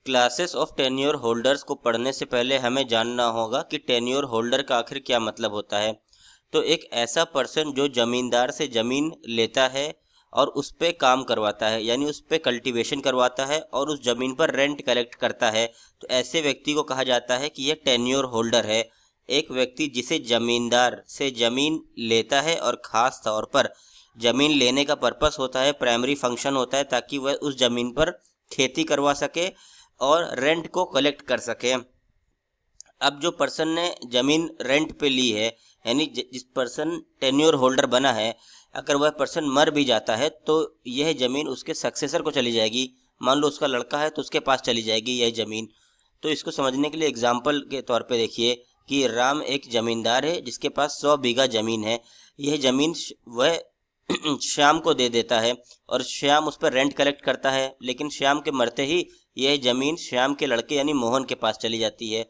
Classes of tenure holders को पढ़ने से पहले हमें जानना होगा कि टेन्योर होल्डर का आखिर क्या मतलब होता है। तो एक ऐसा पर्सन जो ज़मींदार से ज़मीन लेता है और उस पे काम करवाता है, यानी उस पे कल्टीवेशन करवाता है और उस ज़मीन पर रेंट कलेक्ट करता है, तो ऐसे व्यक्ति को कहा जाता है कि यह टेन्योर होल्डर है। एक व्यक्ति जिसे ज़मींदार से ज़मीन लेता है और ख़ास तौर पर ज़मीन लेने का पर्पस होता है, प्राइमरी फंक्शन होता है ताकि वह उस ज़मीन पर खेती करवा सके और रेंट को कलेक्ट कर सके। अब जो पर्सन ने ज़मीन रेंट पे ली है, यानी जिस पर्सन टेन्योर होल्डर बना है, अगर वह पर्सन मर भी जाता है तो यह ज़मीन उसके सक्सेसर को चली जाएगी। मान लो उसका लड़का है तो उसके पास चली जाएगी यह ज़मीन। तो इसको समझने के लिए एग्जाम्पल के तौर पे देखिए कि राम एक ज़मींदार है जिसके पास 100 बीघा ज़मीन है। यह ज़मीन वह श्याम को दे देता है और श्याम उस पर रेंट कलेक्ट करता है, लेकिन श्याम के मरते ही यह ज़मीन श्याम के लड़के यानी मोहन के पास चली जाती है।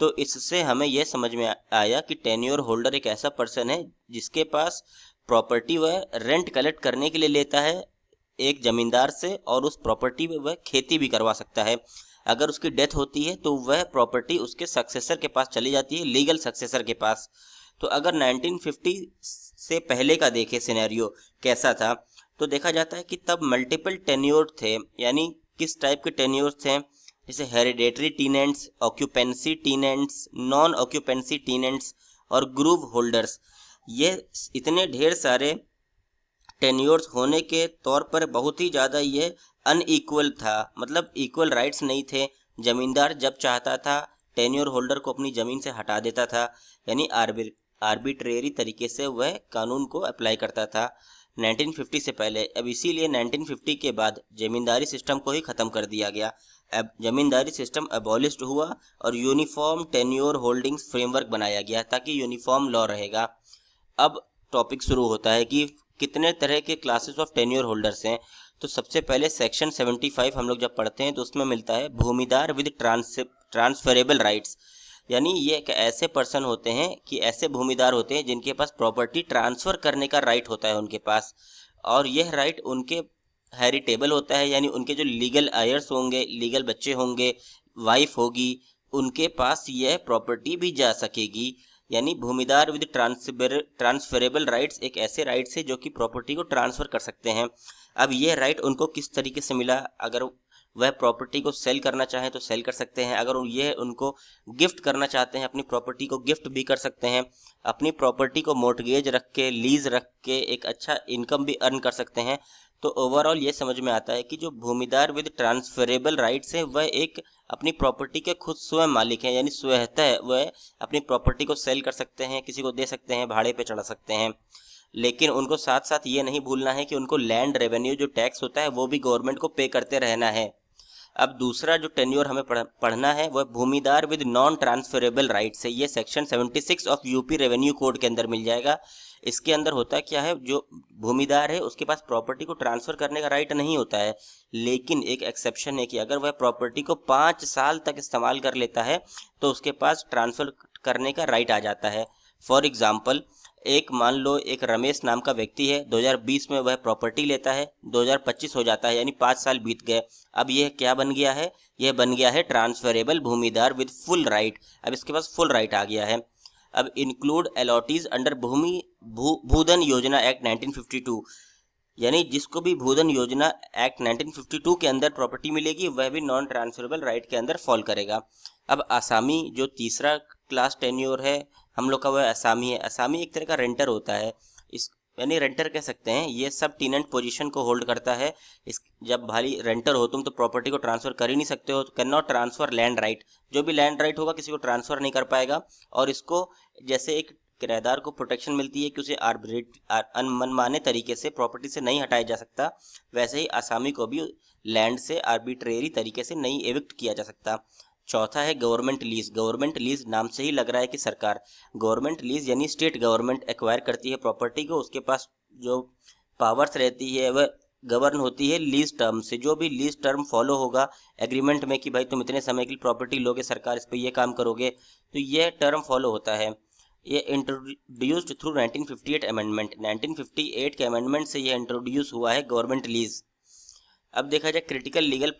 तो इससे हमें यह समझ में आया कि टेन्योर होल्डर एक ऐसा पर्सन है जिसके पास प्रॉपर्टी वह रेंट कलेक्ट करने के लिए लेता है एक ज़मींदार से, और उस प्रॉपर्टी में वह खेती भी करवा सकता है। अगर उसकी डेथ होती है तो वह प्रॉपर्टी उसके सक्सेसर के पास चली जाती है, लीगल सक्सेसर के पास। तो अगर 1950 से पहले का देखें सिनेरियो कैसा था, तो देखा जाता है कि तब मल्टीपल टेन्योर थे। यानी किस टाइप के टेन्योर थे, जैसे hereditary tenants, occupancy tenants, non occupancy tenants और ग्रूव होल्डर्स। ये इतने ढेर सारे टेन्योर्स होने के तौर पर बहुत ही ज़्यादा ये अनइक्वल था, मतलब इक्वल राइट्स नहीं थे। ज़मींदार जब चाहता था टेन्योर होल्डर को अपनी ज़मीन से हटा देता था, यानी आर्बिट्रेरी तरीके से वह कानून को अप्लाई करता था 1950 से पहले। अब इसीलिए 1950 के बाद ज़मींदारी सिस्टम को ही ख़त्म कर दिया गया। अब ज़मींदारी सिस्टम अबॉलिश्ड हुआ और यूनिफॉर्म टेन्योर होल्डिंग्स फ्रेमवर्क बनाया गया ताकि यूनिफॉर्म लॉ रहेगा। अब टॉपिक शुरू होता है कि कितने तरह के क्लासेस ऑफ टेन्योर होल्डर्स हैं। तो सबसे पहले सेक्शन 75 हम लोग जब पढ़ते हैं तो उसमें मिलता है भूमिदार विद ट्रांसफरेबल राइट्स। यानी ये एक ऐसे पर्सन होते हैं कि ऐसे भूमिदार होते हैं जिनके पास प्रॉपर्टी ट्रांसफ़र करने का राइट होता है उनके पास, और यह राइट उनके हेरिटेबल होता है, यानी उनके जो लीगल आयर्स होंगे, लीगल बच्चे होंगे, वाइफ होगी, उनके पास यह प्रॉपर्टी भी जा सकेगी। यानी भूमिदार विद ट्रांसफरेबल राइट्स एक ऐसे राइट्स है जो कि प्रॉपर्टी को ट्रांसफ़र कर सकते हैं। अब यह राइट उनको किस तरीके से मिला, अगर वह प्रॉपर्टी को सेल करना चाहें तो सेल कर सकते हैं, अगर ये उनको गिफ्ट करना चाहते हैं अपनी प्रॉपर्टी को गिफ्ट भी कर सकते हैं, अपनी प्रॉपर्टी को मॉर्टगेज रख के, लीज रख के एक अच्छा इनकम भी अर्न कर सकते हैं। तो ओवरऑल ये समझ में आता है कि जो भूमिदार विद ट्रांसफरेबल राइट्स हैं वह एक अपनी प्रॉपर्टी के खुद स्वयं मालिक हैं, यानी स्वतः वह अपनी प्रॉपर्टी को सेल कर सकते हैं, किसी को दे सकते हैं, भाड़े पे चढ़ा सकते हैं। लेकिन उनको साथ साथ ये नहीं भूलना है कि उनको लैंड रेवेन्यू जो टैक्स होता है वो भी गवर्नमेंट को पे करते रहना है। अब दूसरा जो टेन्योर हमें पढ़ना है वह भूमिदार विद नॉन ट्रांसफरेबल राइट्स है। ये section 76 of UP revenue code के अंदर मिल जाएगा। इसके अंदर होता क्या है, जो भूमिदार है उसके पास प्रॉपर्टी को ट्रांसफ़र करने का राइट नहीं होता है, लेकिन एक एक्सेप्शन है कि अगर वह प्रॉपर्टी को 5 साल तक इस्तेमाल कर लेता है तो उसके पास ट्रांसफ़र करने का राइट आ जाता है। फॉर एग्ज़ाम्पल, एक मान लो एक रमेश नाम का व्यक्ति है, 2020 में वह प्रॉपर्टी लेता है, 2025 हो जाता है, यानी 5 साल बीत गए। अब यह क्या बन गया है, यह बन गया है ट्रांसफरेबल भूमिदार विद फुल राइट। अब इसके पास फुल राइट आ गया है। अब इंक्लूड अलॉटीज अंडर भूधन योजना एक्ट 1952, यानी जिसको भी भूधन योजना एक्ट 1952 के अंदर प्रॉपर्टी मिलेगी वह भी नॉन ट्रांसफरेबल राइट के अंदर फॉल करेगा। अब आसामी जो तीसरा क्लास टेन्योर है हम लोग का, वह आसामी है। आसामी एक तरह का रेंटर होता है, इस यानी रेंटर कह सकते हैं, ये सब टीनेंट पोजीशन को होल्ड करता है। इस जब भारी रेंटर हो तुम तो प्रॉपर्टी को ट्रांसफ़र कर ही नहीं सकते हो, तो can not transfer land right. जो भी लैंड राइट होगा किसी को ट्रांसफ़र नहीं कर पाएगा, और इसको जैसे एक किराएदार को प्रोटेक्शन मिलती है कि उसे मनमाने तरीके से प्रॉपर्टी से नहीं हटाया जा सकता, वैसे ही आसामी को भी लैंड से आर्बिट्रेरी तरीके से नहीं एविक्ट किया जा सकता। चौथा है गवर्नमेंट लीज। गवर्नमेंट लीज नाम से ही लग रहा है कि सरकार, गवर्नमेंट लीज यानी स्टेट गवर्नमेंट एक्वायर करती है प्रॉपर्टी को, उसके पास जो पावर्स रहती है वह गवर्न होती है लीज टर्म से। जो भी लीज टर्म फॉलो होगा एग्रीमेंट में कि भाई तुम इतने समय की प्रॉपर्टी लोगे, सरकार इस पर ये काम करोगे, तो ये टर्म फॉलो होता है। ये इंट्रोड्यूस्ड थ्रू 1958 अमेंडमेंट, 1958 के अमेंडमेंट से ये इंट्रोड्यूस हुआ है गवर्नमेंट लीज। अब देखा जाए क्रिटिकल लीगल